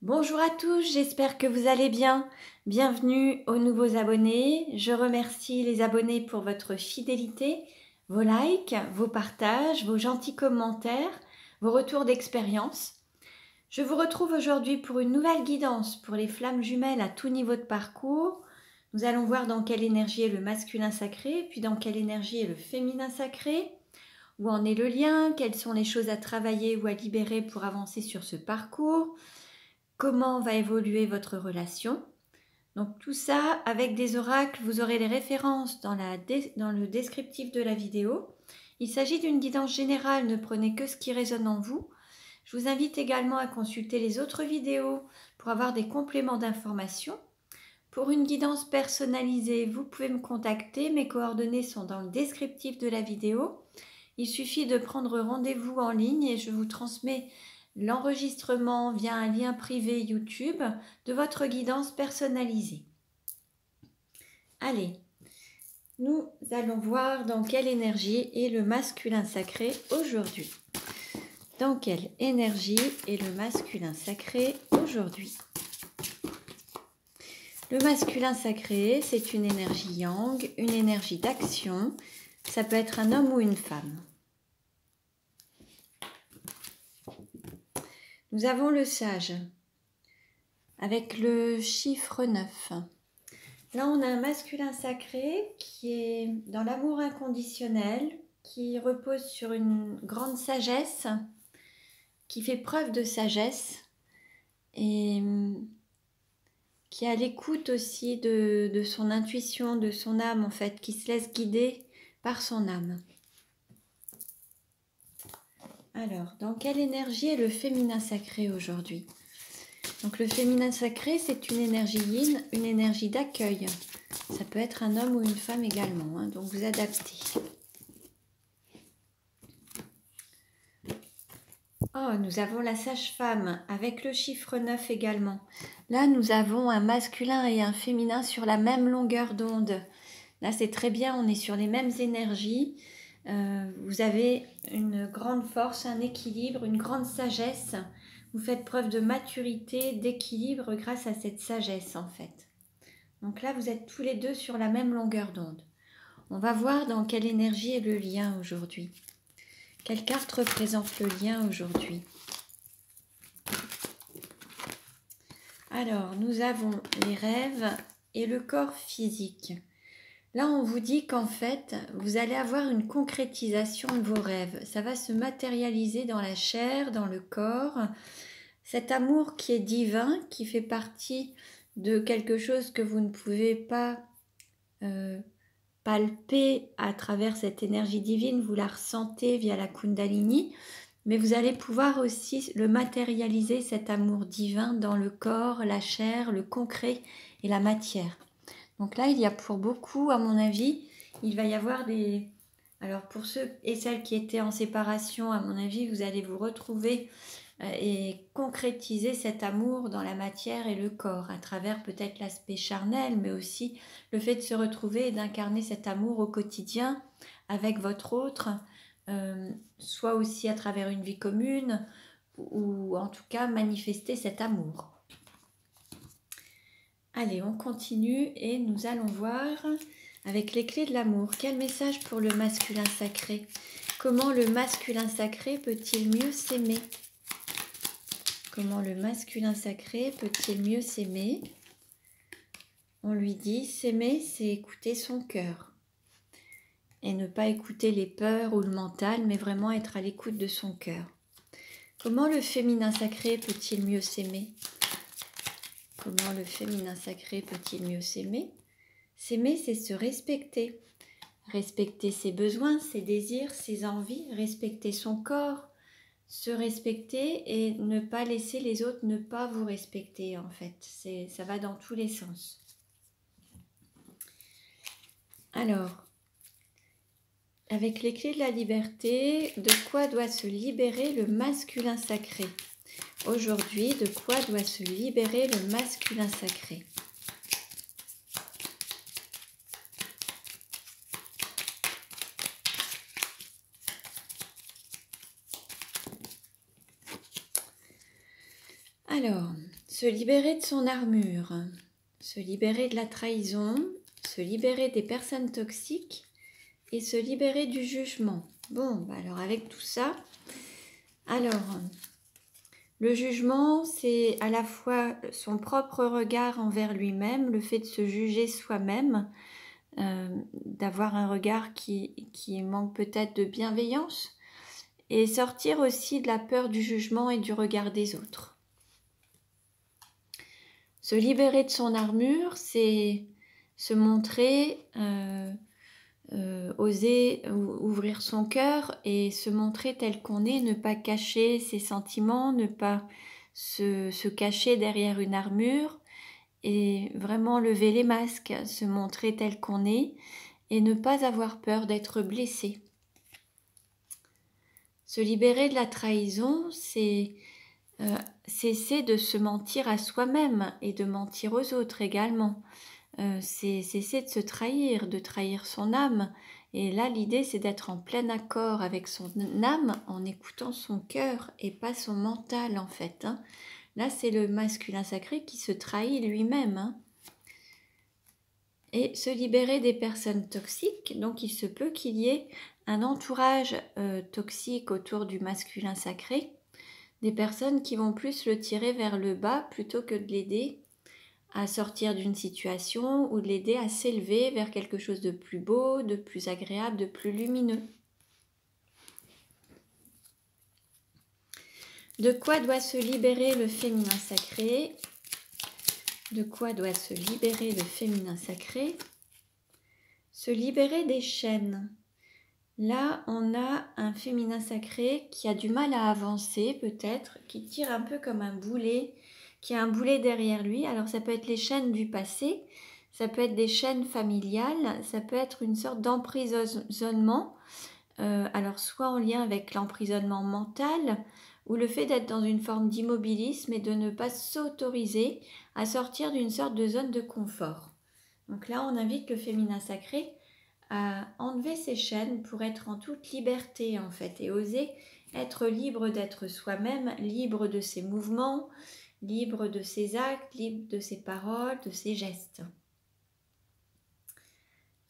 Bonjour à tous, j'espère que vous allez bien. Bienvenue aux nouveaux abonnés. Je remercie les abonnés pour votre fidélité, vos likes, vos partages, vos gentils commentaires, vos retours d'expérience. Je vous retrouve aujourd'hui pour une nouvelle guidance pour les flammes jumelles à tout niveau de parcours. Nous allons voir dans quelle énergie est le masculin sacré, puis dans quelle énergie est le féminin sacré, où en est le lien, quelles sont les choses à travailler ou à libérer pour avancer sur ce parcours. Comment va évoluer votre relation. Donc tout ça avec des oracles, vous aurez les références dans le descriptif de la vidéo. Il s'agit d'une guidance générale, ne prenez que ce qui résonne en vous. Je vous invite également à consulter les autres vidéos pour avoir des compléments d'informations. Pour une guidance personnalisée, vous pouvez me contacter, mes coordonnées sont dans le descriptif de la vidéo. Il suffit de prendre rendez-vous en ligne et je vous transmets l'enregistrement via un lien privé YouTube de votre guidance personnalisée. Allez, nous allons voir dans quelle énergie est le masculin sacré aujourd'hui. Dans quelle énergie est le masculin sacré aujourd'hui? Le masculin sacré, c'est une énergie yang, une énergie d'action. Ça peut être un homme ou une femme. Nous avons le sage avec le chiffre 9. Là, on a un masculin sacré qui est dans l'amour inconditionnel, qui repose sur une grande sagesse, qui fait preuve de sagesse et qui est à l'écoute aussi de son intuition, de son âme en fait, qui se laisse guider par son âme. Alors, dans quelle énergie est le féminin sacré aujourd'hui? Donc le féminin sacré, c'est une énergie yin, une énergie d'accueil. Ça peut être un homme ou une femme également, hein, donc vous adaptez. Oh, nous avons la sage-femme avec le chiffre 9 également. Là, nous avons un masculin et un féminin sur la même longueur d'onde. Là, c'est très bien, on est sur les mêmes énergies. Vous avez une grande force, un équilibre, une grande sagesse. Vous faites preuve de maturité, d'équilibre grâce à cette sagesse en fait. Donc là, vous êtes tous les deux sur la même longueur d'onde. On va voir dans quelle énergie est le lien aujourd'hui. Quelle carte représente le lien aujourd'hui? Alors, nous avons les rêves et le corps physique. Là, on vous dit qu'en fait, vous allez avoir une concrétisation de vos rêves. Ça va se matérialiser dans la chair, dans le corps. Cet amour qui est divin, qui fait partie de quelque chose que vous ne pouvez pas palper à travers cette énergie divine, vous la ressentez via la Kundalini, mais vous allez pouvoir aussi le matérialiser, cet amour divin, dans le corps, la chair, le concret et la matière. Donc là, il y a pour beaucoup, à mon avis, il va y avoir des... Alors pour ceux et celles qui étaient en séparation, à mon avis, vous allez vous retrouver et concrétiser cet amour dans la matière et le corps, à travers peut-être l'aspect charnel, mais aussi le fait de se retrouver et d'incarner cet amour au quotidien avec votre autre, soit aussi à travers une vie commune, ou en tout cas manifester cet amour. Allez, on continue et nous allons voir avec les clés de l'amour. Quel message pour le masculin sacré? Comment le masculin sacré peut-il mieux s'aimer? Comment le masculin sacré peut-il mieux s'aimer? On lui dit, s'aimer, c'est écouter son cœur. Et ne pas écouter les peurs ou le mental, mais vraiment être à l'écoute de son cœur. Comment le féminin sacré peut-il mieux s'aimer? Comment le féminin sacré peut-il mieux s'aimer? S'aimer, c'est se respecter. Respecter ses besoins, ses désirs, ses envies, respecter son corps, se respecter et ne pas laisser les autres ne pas vous respecter en fait. Ça va dans tous les sens. Alors, avec les clés de la liberté, de quoi doit se libérer le masculin sacré? Aujourd'hui, de quoi doit se libérer le masculin sacré? Alors, Se libérer de son armure, se libérer de la trahison, se libérer des personnes toxiques et se libérer du jugement. Bon, bah alors avec tout ça, alors, le jugement, c'est à la fois son propre regard envers lui-même, le fait de se juger soi-même, d'avoir un regard qui manque peut-être de bienveillance, et sortir aussi de la peur du jugement et du regard des autres. Se libérer de son armure, c'est se montrer, oser ouvrir son cœur et se montrer tel qu'on est, ne pas cacher ses sentiments, ne pas se cacher derrière une armure et vraiment lever les masques, se montrer tel qu'on est et ne pas avoir peur d'être blessé. Se libérer de la trahison, c'est cesser de se mentir à soi-même et de mentir aux autres également. C'est cesser de se trahir, de trahir son âme. Et là, l'idée, c'est d'être en plein accord avec son âme en écoutant son cœur et pas son mental, en fait. Hein. Là, c'est le masculin sacré qui se trahit lui-même. Hein. Et se libérer des personnes toxiques. Donc, il se peut qu'il y ait un entourage toxique autour du masculin sacré. Des personnes qui vont plus le tirer vers le bas plutôt que de l'aider à sortir d'une situation ou de l'aider à s'élever vers quelque chose de plus beau, de plus agréable, de plus lumineux. De quoi doit se libérer le féminin sacré? De quoi doit se libérer le féminin sacré? Se libérer des chaînes. Là, on a un féminin sacré qui a du mal à avancer peut-être, qui tire un peu comme un boulet, qui a un boulet derrière lui. Alors ça peut être les chaînes du passé, ça peut être des chaînes familiales, ça peut être une sorte d'emprisonnement, alors soit en lien avec l'emprisonnement mental, ou le fait d'être dans une forme d'immobilisme et de ne pas s'autoriser à sortir d'une sorte de zone de confort. Donc là, on invite le féminin sacré à enlever ses chaînes pour être en toute liberté en fait et oser être libre d'être soi-même, libre de ses mouvements, libre de ses actes, libre de ses paroles, de ses gestes.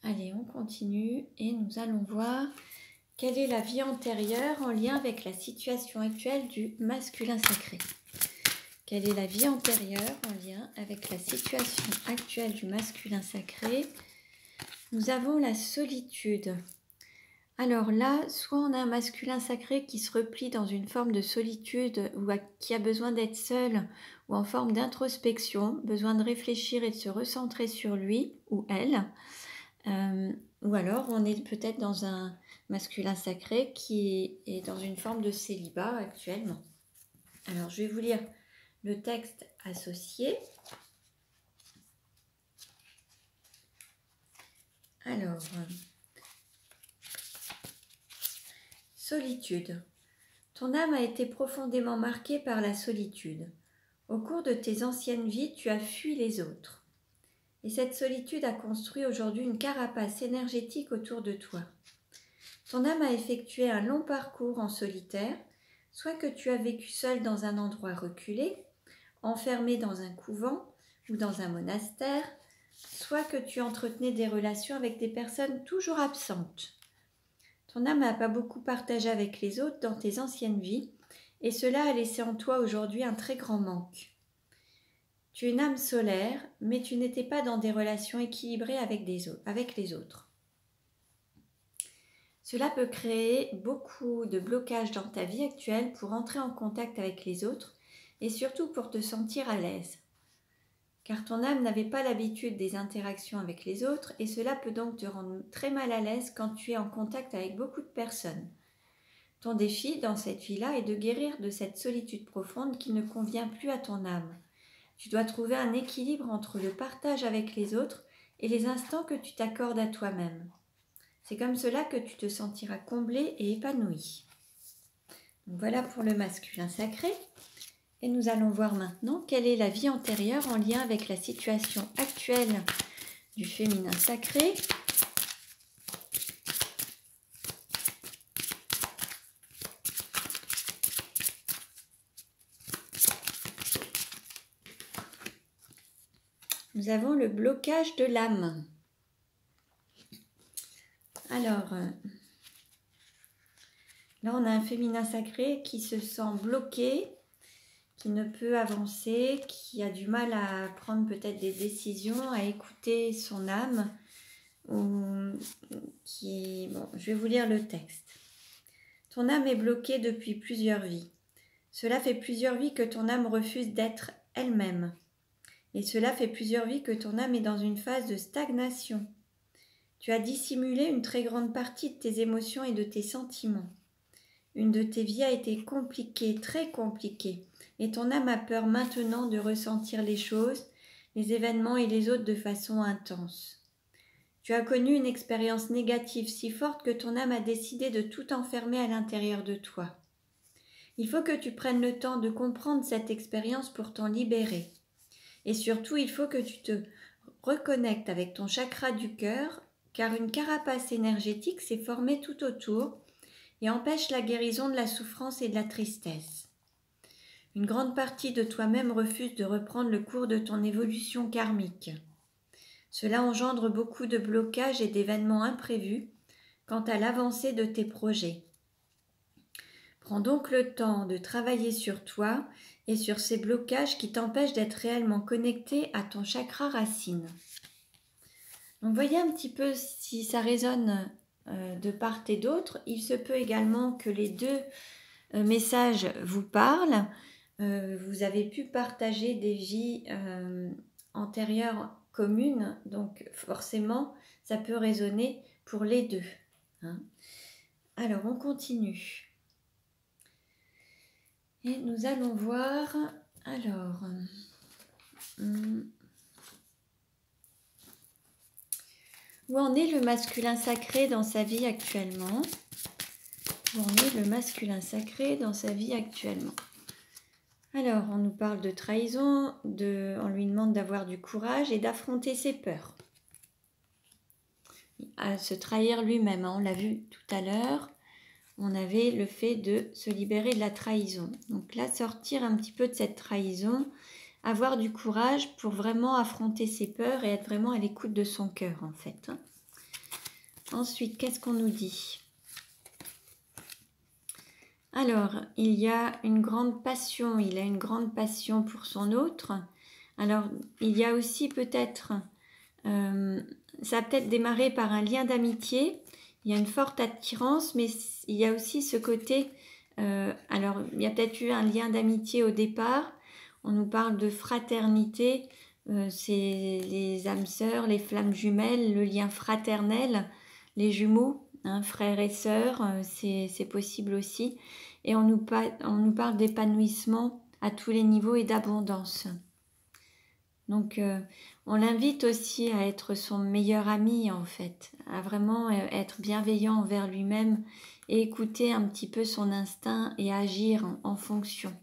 Allez, on continue et nous allons voir quelle est la vie antérieure en lien avec la situation actuelle du masculin sacré. Quelle est la vie antérieure en lien avec la situation actuelle du masculin sacré? Nous avons la solitude. Alors là, soit on a un masculin sacré qui se replie dans une forme de solitude ou qui a besoin d'être seul ou en forme d'introspection, besoin de réfléchir et de se recentrer sur lui ou elle. Ou alors on est peut-être dans un masculin sacré qui est dans une forme de célibat actuellement. Alors je vais vous lire le texte associé. Alors, solitude. Ton âme a été profondément marquée par la solitude. Au cours de tes anciennes vies, tu as fui les autres. Et cette solitude a construit aujourd'hui une carapace énergétique autour de toi. Ton âme a effectué un long parcours en solitaire, soit que tu as vécu seul dans un endroit reculé, enfermé dans un couvent ou dans un monastère, soit que tu entretenais des relations avec des personnes toujours absentes. Ton âme n'a pas beaucoup partagé avec les autres dans tes anciennes vies, et cela a laissé en toi aujourd'hui un très grand manque. Tu es une âme solaire, mais tu n'étais pas dans des relations équilibrées avec les autres. Cela peut créer beaucoup de blocages dans ta vie actuelle pour entrer en contact avec les autres et surtout pour te sentir à l'aise. Car ton âme n'avait pas l'habitude des interactions avec les autres et cela peut donc te rendre très mal à l'aise quand tu es en contact avec beaucoup de personnes. Ton défi dans cette vie-là est de guérir de cette solitude profonde qui ne convient plus à ton âme. Tu dois trouver un équilibre entre le partage avec les autres et les instants que tu t'accordes à toi-même. C'est comme cela que tu te sentiras comblé et épanoui. Donc voilà pour le masculin sacré. Et nous allons voir maintenant quelle est la vie antérieure en lien avec la situation actuelle du féminin sacré. nous avons le blocage de l'âme. Alors, là on a un féminin sacré qui se sent bloqué, qui ne peut avancer, qui a du mal à prendre peut-être des décisions, à écouter son âme, ou qui... Bon, je vais vous lire le texte. Ton âme est bloquée depuis plusieurs vies. Cela fait plusieurs vies que ton âme refuse d'être elle-même. Et cela fait plusieurs vies que ton âme est dans une phase de stagnation. Tu as dissimulé une très grande partie de tes émotions et de tes sentiments. Une de tes vies a été compliquée, très compliquée, et ton âme a peur maintenant de ressentir les choses, les événements et les autres de façon intense. Tu as connu une expérience négative si forte que ton âme a décidé de tout enfermer à l'intérieur de toi. Il faut que tu prennes le temps de comprendre cette expérience pour t'en libérer. Et surtout, il faut que tu te reconnectes avec ton chakra du cœur, car une carapace énergétique s'est formée tout autour et empêche la guérison de la souffrance et de la tristesse. Une grande partie de toi-même refuse de reprendre le cours de ton évolution karmique. Cela engendre beaucoup de blocages et d'événements imprévus quant à l'avancée de tes projets. Prends donc le temps de travailler sur toi et sur ces blocages qui t'empêchent d'être réellement connecté à ton chakra racine. Donc voyez un petit peu si ça résonne de part et d'autre. Il se peut également que les deux messages vous parlent. Vous avez pu partager des vies antérieures communes, donc forcément ça peut résonner pour les deux. Hein. Alors on continue. Et nous allons voir, alors, où en est le masculin sacré dans sa vie actuellement? Où en est le masculin sacré dans sa vie actuellement? Alors, on nous parle de trahison, on lui demande d'avoir du courage et d'affronter ses peurs. À se trahir lui-même, hein, on l'a vu tout à l'heure. On avait le fait de se libérer de la trahison. Donc là, sortir un petit peu de cette trahison, avoir du courage pour vraiment affronter ses peurs et être vraiment à l'écoute de son cœur, en fait. Ensuite, qu'est-ce qu'on nous dit? Alors, il y a une grande passion, il a une grande passion pour son autre. Alors, il y a aussi peut-être, ça a peut-être démarré par un lien d'amitié. Il y a une forte attirance, mais il y a aussi ce côté, alors il y a peut-être eu un lien d'amitié au départ, on nous parle de fraternité, c'est les âmes sœurs, les flammes jumelles, le lien fraternel, les jumeaux, hein, frères et sœurs, c'est possible aussi, et on nous parle d'épanouissement à tous les niveaux et d'abondance. Donc, on l'invite aussi à être son meilleur ami, en fait, à vraiment être bienveillant envers lui-même et écouter un petit peu son instinct et agir en fonction.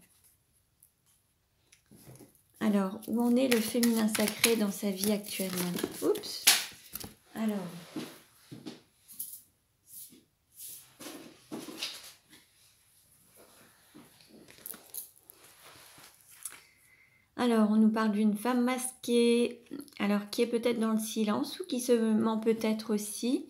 Alors, où en est le féminin sacré dans sa vie actuellement? Oups! Alors, on nous parle d'une femme masquée, alors qui est peut-être dans le silence ou qui se ment peut-être aussi,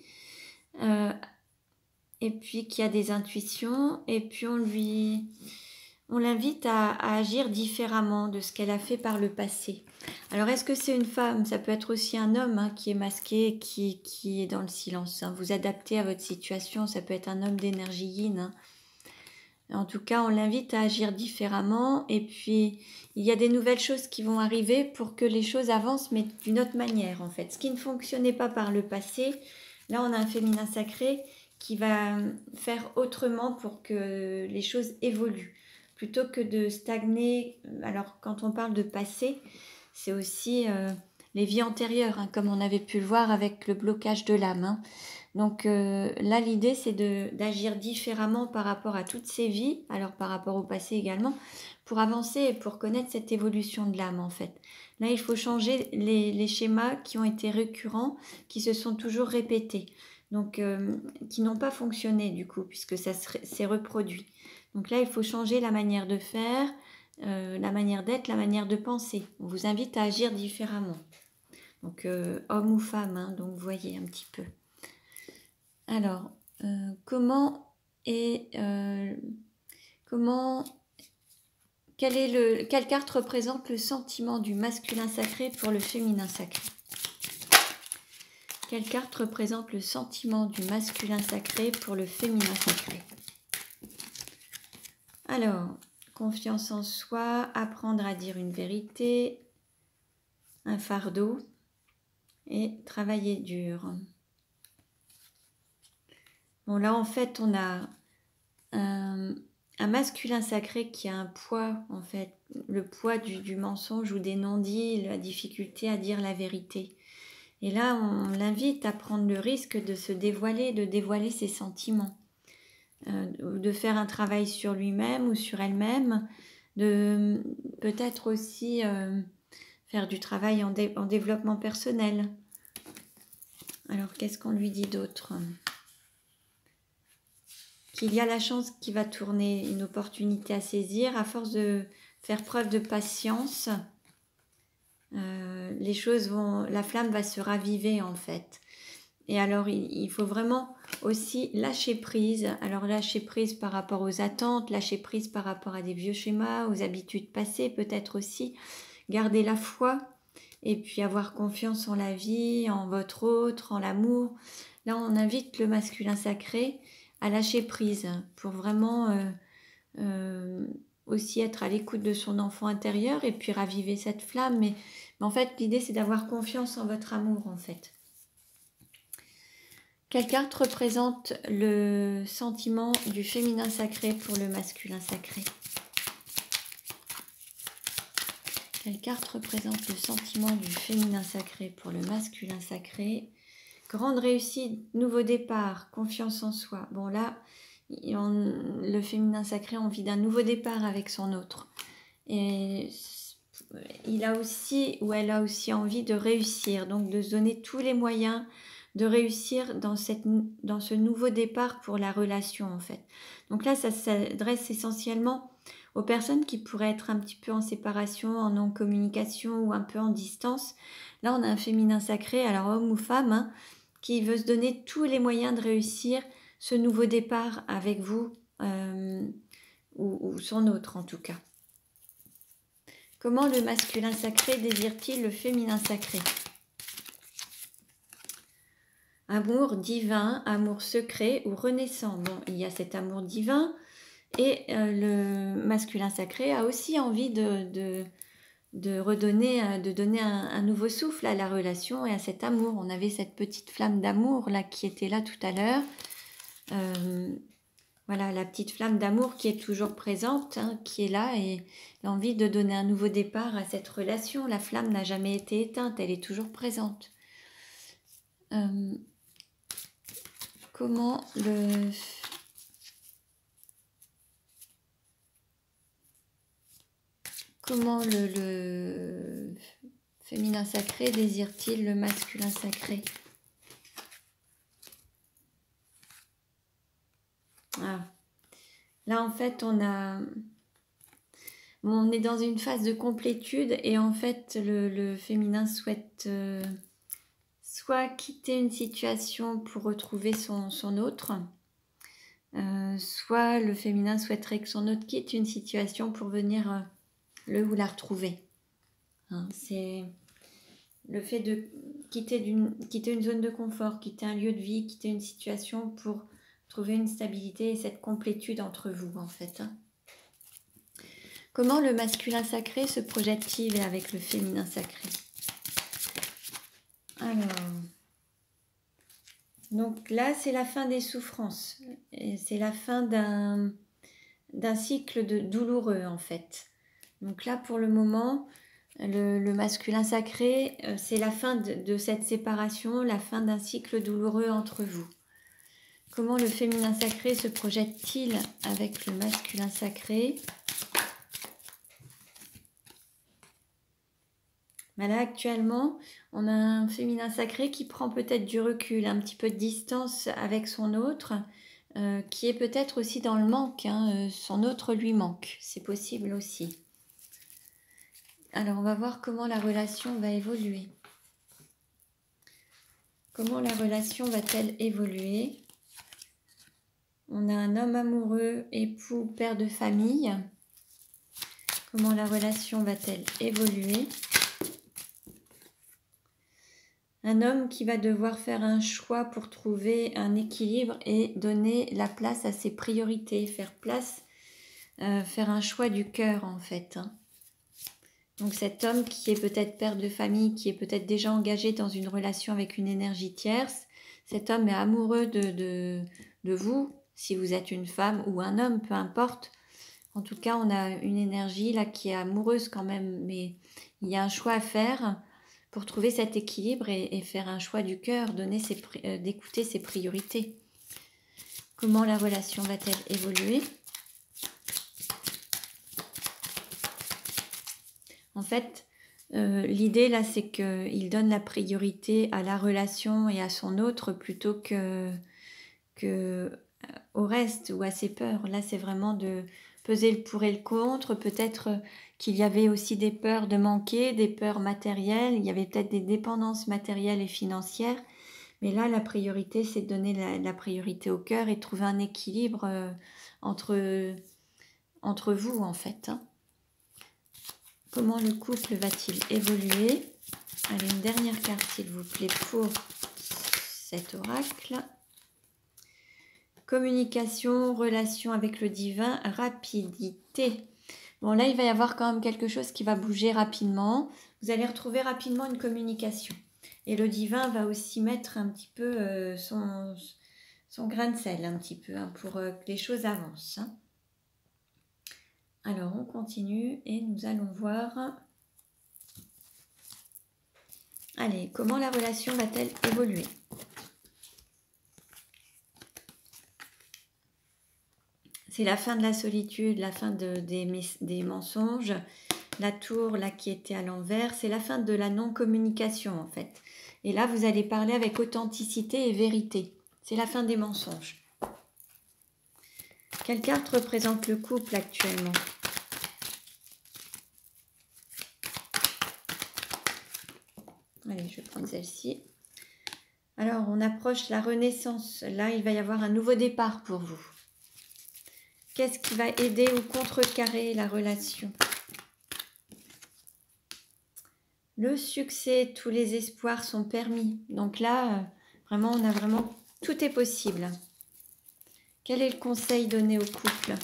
et puis qui a des intuitions, et puis on l'invite à agir différemment de ce qu'elle a fait par le passé. Alors, est-ce que c'est une femme? Ça peut être aussi un homme, hein, qui est masqué, qui est dans le silence. Hein. Vous adaptez à votre situation, ça peut être un homme d'énergie yin. Hein. En tout cas, on l'invite à agir différemment et puis il y a des nouvelles choses qui vont arriver pour que les choses avancent, mais d'une autre manière en fait. Ce qui ne fonctionnait pas par le passé, là on a un féminin sacré qui va faire autrement pour que les choses évoluent. Plutôt que de stagner, alors quand on parle de passé, c'est aussi les vies antérieures, hein, comme on avait pu le voir avec le blocage de l'âme. Hein. Donc là, l'idée, c'est d'agir différemment par rapport à toutes ces vies, alors par rapport au passé également, pour avancer et pour connaître cette évolution de l'âme, en fait. Là, il faut changer les schémas qui ont été récurrents, qui se sont toujours répétés, donc qui n'ont pas fonctionné, du coup, puisque ça s'est reproduit. Donc là, il faut changer la manière de faire, la manière d'être, la manière de penser. On vous invite à agir différemment. Donc homme ou femme, hein, donc vous voyez un petit peu. Alors, quelle carte représente le sentiment du masculin sacré pour le féminin sacré? Quelle carte représente le sentiment du masculin sacré pour le féminin sacré? Alors, confiance en soi, apprendre à dire une vérité, un fardeau et travailler dur. Bon, là, en fait, on a un masculin sacré qui a un poids, en fait, le poids du mensonge ou des non-dits, la difficulté à dire la vérité. Et là, on l'invite à prendre le risque de se dévoiler, de dévoiler ses sentiments, de faire un travail sur lui-même ou sur elle-même, de peut-être aussi faire du travail en développement personnel. Alors, qu'est-ce qu'on lui dit d'autre? Qu'il y a la chance qui va tourner, une opportunité à saisir, à force de faire preuve de patience, les choses vont, la flamme va se raviver en fait. Et alors il faut vraiment aussi lâcher prise. Alors lâcher prise par rapport aux attentes, lâcher prise par rapport à des vieux schémas, aux habitudes passées peut-être aussi, garder la foi et puis avoir confiance en la vie, en votre autre, en l'amour. Là on invite le masculin sacré à lâcher prise pour vraiment aussi être à l'écoute de son enfant intérieur et puis raviver cette flamme. Mais en fait, l'idée, c'est d'avoir confiance en votre amour, en fait. Quelle carte représente le sentiment du féminin sacré pour le masculin sacré? Quelle carte représente le sentiment du féminin sacré pour le masculin sacré? Grande réussite, nouveau départ, confiance en soi. Bon là, le féminin sacré a envie d'un nouveau départ avec son autre. Et il a aussi, ou elle a aussi envie de réussir, donc de se donner tous les moyens de réussir dans ce nouveau départ pour la relation en fait. Donc là, ça s'adresse essentiellement aux personnes qui pourraient être un petit peu en séparation, en non-communication ou un peu en distance. Là, on a un féminin sacré, alors homme ou femme, hein, qui veut se donner tous les moyens de réussir ce nouveau départ avec vous ou son autre en tout cas. Comment le masculin sacré désire-t-il le féminin sacré? Amour divin, amour secret ou renaissant. Bon, il y a cet amour divin et le masculin sacré a aussi envie de redonner, de donner un nouveau souffle à la relation et à cet amour. On avait cette petite flamme d'amour là qui était là tout à l'heure. Voilà, la petite flamme d'amour qui est toujours présente, hein, qui est là et l'envie de donner un nouveau départ à cette relation. La flamme n'a jamais été éteinte, elle est toujours présente. Comment le féminin sacré désire-t-il le masculin sacré? Ah. Là, en fait, on est dans une phase de complétude et en fait, le féminin souhaite soit quitter une situation pour retrouver son autre, soit le féminin souhaiterait que son autre quitte une situation pour venir le ou la retrouver. Hein, c'est le fait de quitter une zone de confort, quitter un lieu de vie, quitter une situation pour trouver une stabilité et cette complétude entre vous en fait. Hein. Comment le masculin sacré se projette-t-il avec le féminin sacré? Alors, donc là c'est la fin des souffrances, c'est la fin d'un cycle douloureux en fait. Donc là pour le moment, le masculin sacré, c'est la fin de cette séparation, la fin d'un cycle douloureux entre vous. Comment le féminin sacré se projette-t-il avec le masculin sacré? Là, actuellement, on a un féminin sacré qui prend peut-être du recul, un petit peu de distance avec son autre, qui est peut-être aussi dans le manque. Hein, son autre lui manque, c'est possible aussi. Alors, on va voir comment la relation va évoluer. Comment la relation va-t-elle évoluer? On a un homme amoureux, époux, père de famille. Comment la relation va-t-elle évoluer? Un homme qui va devoir faire un choix pour trouver un équilibre et donner la place à ses priorités, faire un choix du cœur en fait. Donc cet homme qui est peut-être père de famille, qui est peut-être déjà engagé dans une relation avec une énergie tierce, cet homme est amoureux de vous, si vous êtes une femme ou un homme, peu importe. En tout cas, on a une énergie là qui est amoureuse quand même, mais il y a un choix à faire pour trouver cet équilibre et faire un choix du cœur, d'écouter ses priorités. Comment la relation va-t-elle évoluer? En fait, l'idée là, c'est qu'il donne la priorité à la relation et à son autre plutôt que au reste ou à ses peurs. Là, c'est vraiment de peser le pour et le contre. Peut-être qu'il y avait aussi des peurs de manquer, des peurs matérielles. Il y avait peut-être des dépendances matérielles et financières. Mais là, la priorité, c'est de donner la priorité au cœur et de trouver un équilibre entre vous, en fait. Hein. Comment le couple va-t-il évoluer? Allez, une dernière carte, s'il vous plaît, pour cet oracle. Communication, relation avec le divin, rapidité. Bon, là, il va y avoir quand même quelque chose qui va bouger rapidement. Vous allez retrouver rapidement une communication. Et le divin va aussi mettre un petit peu son grain de sel, un petit peu, hein, pour que les choses avancent. Hein. Alors, on continue et nous allons voir... Allez, comment la relation va-t-elle évoluer? C'est la fin de la solitude, la fin des mensonges, la tour là qui était à l'envers, c'est la fin de la non-communication en fait. Et là, vous allez parler avec authenticité et vérité. C'est la fin des mensonges. Quelle carte représente le couple actuellement? Allez, je vais prendre celle-ci. Alors, on approche la renaissance. Là, il va y avoir un nouveau départ pour vous. Qu'est-ce qui va aider ou contrecarrer la relation? Le succès, tous les espoirs sont permis. Donc là, vraiment, tout est possible. Quel est le conseil donné au couple?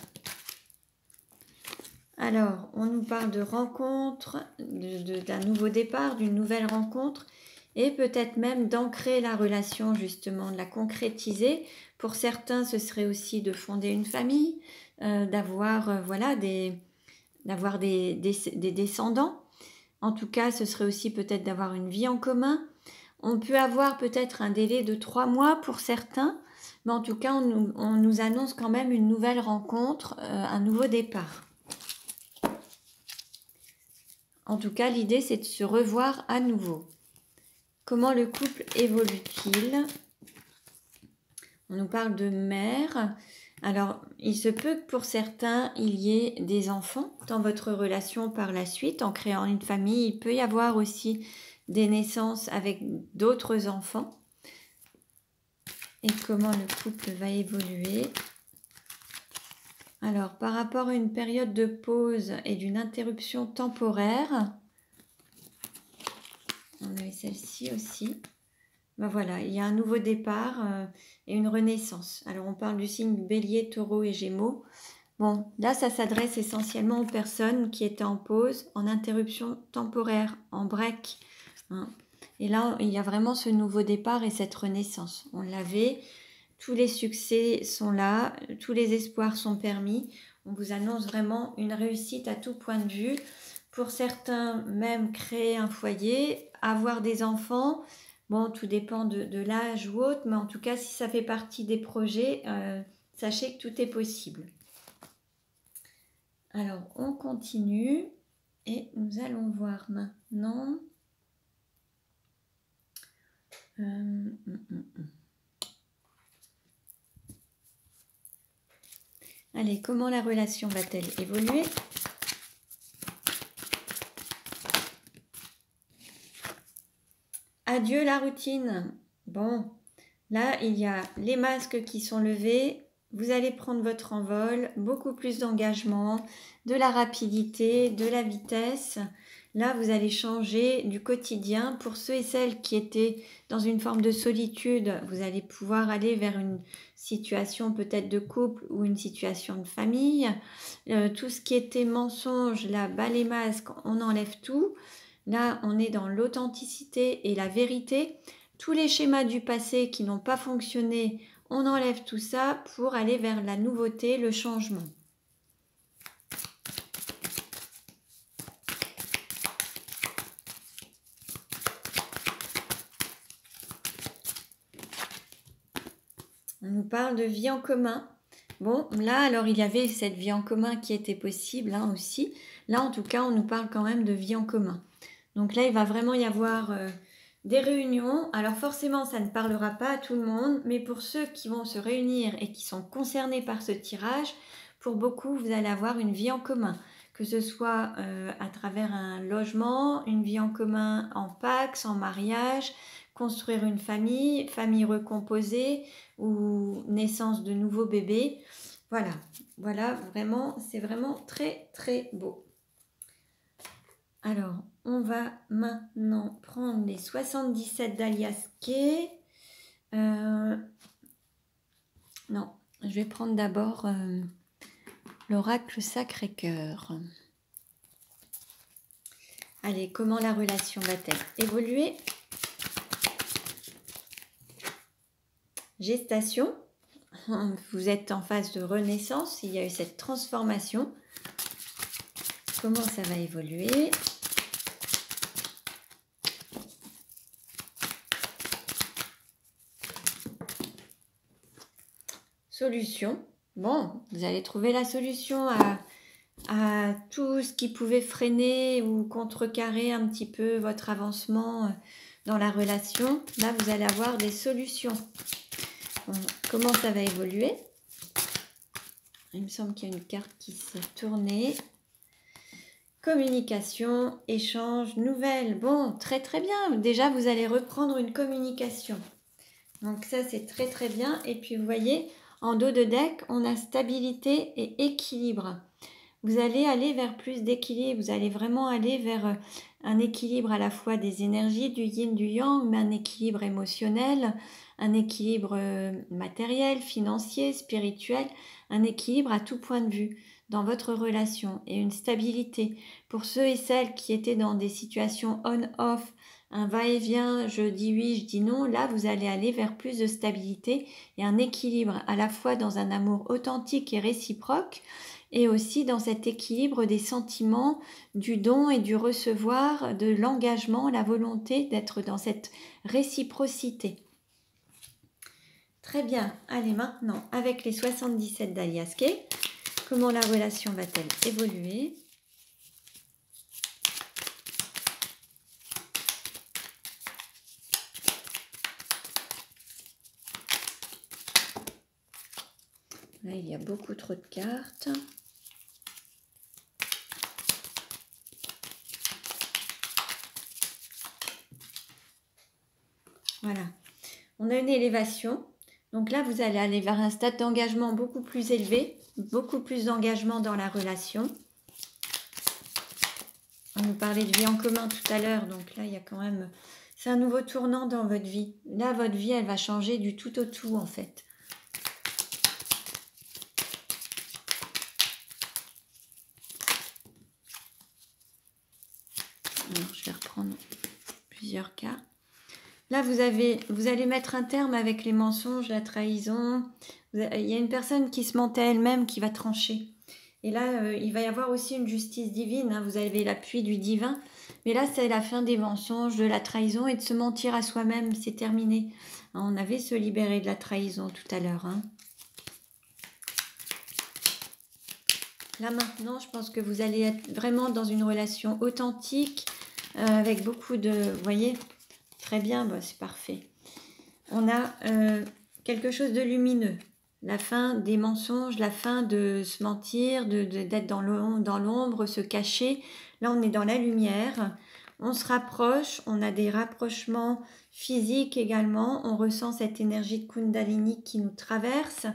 Alors, on nous parle de rencontre, d'un nouveau départ, d'une nouvelle rencontre, et peut-être même d'ancrer la relation, justement, de la concrétiser. Pour certains, ce serait aussi de fonder une famille, d'avoir des descendants. En tout cas, ce serait aussi peut-être d'avoir une vie en commun. On peut avoir peut-être un délai de 3 mois pour certains, mais en tout cas, on nous annonce quand même une nouvelle rencontre, un nouveau départ. En tout cas, l'idée, c'est de se revoir à nouveau. Comment le couple évolue-t-il? On nous parle de mère. Alors, il se peut que pour certains, il y ait des enfants dans votre relation par la suite. En créant une famille, il peut y avoir aussi des naissances avec d'autres enfants. Et comment le couple va évoluer? Alors, par rapport à une période de pause et d'une interruption temporaire, on avait celle-ci aussi. Ben voilà, il y a un nouveau départ et une renaissance. Alors, on parle du signe Bélier, Taureau et Gémeaux. Bon, là, ça s'adresse essentiellement aux personnes qui étaient en pause, en interruption temporaire, en break. Hein. Et là, il y a vraiment ce nouveau départ et cette renaissance. On l'avait, tous les succès sont là, tous les espoirs sont permis. On vous annonce vraiment une réussite à tout point de vue. Pour certains, même créer un foyer, avoir des enfants. Bon, tout dépend de l'âge ou autre, mais en tout cas, si ça fait partie des projets, sachez que tout est possible. Alors, on continue et nous allons voir maintenant. Allez, comment la relation va-t-elle évoluer? Adieu la routine. Bon, là, il y a les masques qui sont levés. Vous allez prendre votre envol, beaucoup plus d'engagement, de la rapidité, de la vitesse. Là, vous allez changer du quotidien. Pour ceux et celles qui étaient dans une forme de solitude, vous allez pouvoir aller vers une situation peut-être de couple ou une situation de famille. Tout ce qui était mensonge, là, bas les masques, on enlève tout. Là, on est dans l'authenticité et la vérité. Tous les schémas du passé qui n'ont pas fonctionné, on enlève tout ça pour aller vers la nouveauté, le changement. On nous parle de vie en commun. Bon, là, alors il y avait cette vie en commun qui était possible aussi. Là, en tout cas, on nous parle quand même de vie en commun. Donc là, il va vraiment y avoir des réunions. Alors forcément, ça ne parlera pas à tout le monde, mais pour ceux qui vont se réunir et qui sont concernés par ce tirage, pour beaucoup, vous allez avoir une vie en commun. Que ce soit à travers un logement, une vie en commun en Pacs, en mariage, construire une famille, famille recomposée ou naissance de nouveaux bébés. Voilà, voilà, vraiment, c'est vraiment très très beau. Alors, on va maintenant prendre les 77 d'Alias Kay. Non, je vais prendre d'abord l'oracle Sacré-Cœur. Allez, comment la relation va-t-elle évoluer? Gestation. Vous êtes en phase de renaissance. Il y a eu cette transformation. Comment ça va évoluer? Solution. Bon, vous allez trouver la solution à tout ce qui pouvait freiner ou contrecarrer un petit peu votre avancement dans la relation. Là, vous allez avoir des solutions. Bon, comment ça va évoluer? Il me semble qu'il y a une carte qui s'est tournée. Communication, échange, nouvelles. Bon, très très bien. Déjà, vous allez reprendre une communication. Donc ça, c'est très très bien. Et puis, vous voyez, en dos de deck, on a stabilité et équilibre. Vous allez aller vers plus d'équilibre. Vous allez vraiment aller vers un équilibre à la fois des énergies, du yin, du yang, mais un équilibre émotionnel, un équilibre matériel, financier, spirituel, un équilibre à tout point de vue dans votre relation et une stabilité. Pour ceux et celles qui étaient dans des situations on-off, un va-et-vient, je dis oui, je dis non, là vous allez aller vers plus de stabilité et un équilibre à la fois dans un amour authentique et réciproque et aussi dans cet équilibre des sentiments, du don et du recevoir, de l'engagement, la volonté d'être dans cette réciprocité. Très bien, allez maintenant avec les 77 d'Alias Kay, comment la relation va-t-elle évoluer? Là, il y a beaucoup trop de cartes. Voilà, on a une élévation. Donc là, vous allez aller vers un stade d'engagement beaucoup plus élevé, beaucoup plus d'engagement dans la relation. On nous parlait de vie en commun tout à l'heure, donc là, il y a quand même... C'est un nouveau tournant dans votre vie. Là, votre vie, elle va changer du tout au tout, en fait. Alors, je vais reprendre plusieurs cartes. Là, vous allez mettre un terme avec les mensonges, la trahison. Il y a une personne qui se mentait elle-même qui va trancher. Et là, il va y avoir aussi une justice divine. Hein, vous avez l'appui du divin. Mais là, c'est la fin des mensonges, de la trahison et de se mentir à soi-même. C'est terminé. Hein, on avait se libérer de la trahison tout à l'heure. Hein. Là, maintenant, je pense que vous allez être vraiment dans une relation authentique avec beaucoup de... Vous voyez ? Très bien, bah, c'est parfait. On a quelque chose de lumineux. La fin des mensonges, la fin de se mentir, d'être dans l'ombre, se cacher. Là, on est dans la lumière. On se rapproche, on a des rapprochements physiques également, on ressent cette énergie de Kundalini qui nous traverse,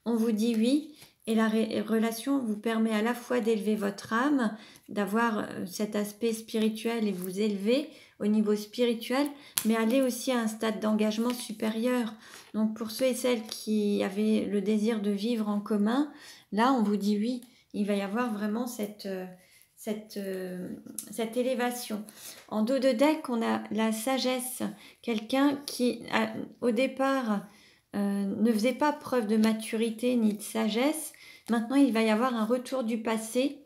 on vous dit oui, et la relation vous permet à la fois d'élever votre âme, d'avoir cet aspect spirituel et vous élever au niveau spirituel, mais aller aussi à un stade d'engagement supérieur. Donc pour ceux et celles qui avaient le désir de vivre en commun, là on vous dit oui, il va y avoir vraiment cette élévation. En dos de deck, on a la sagesse, quelqu'un qui au départ ne faisait pas preuve de maturité ni de sagesse. Maintenant, il va y avoir un retour du passé,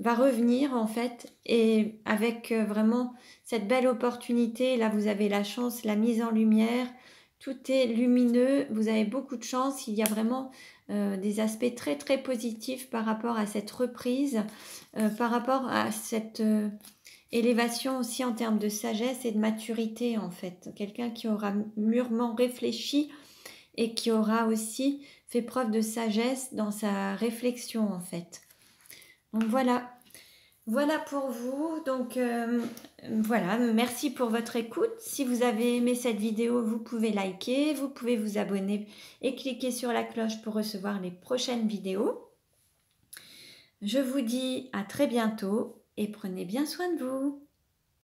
va revenir en fait, et avec vraiment cette belle opportunité. Là, vous avez la chance, la mise en lumière, tout est lumineux, vous avez beaucoup de chance, il y a vraiment des aspects très très positifs par rapport à cette reprise, par rapport à cette élévation aussi en termes de sagesse et de maturité en fait. Quelqu'un qui aura mûrement réfléchi et qui aura aussi fait preuve de sagesse dans sa réflexion en fait. Donc voilà. Voilà pour vous, donc voilà, merci pour votre écoute. Si vous avez aimé cette vidéo, vous pouvez liker, vous pouvez vous abonner et cliquer sur la cloche pour recevoir les prochaines vidéos. Je vous dis à très bientôt et prenez bien soin de vous.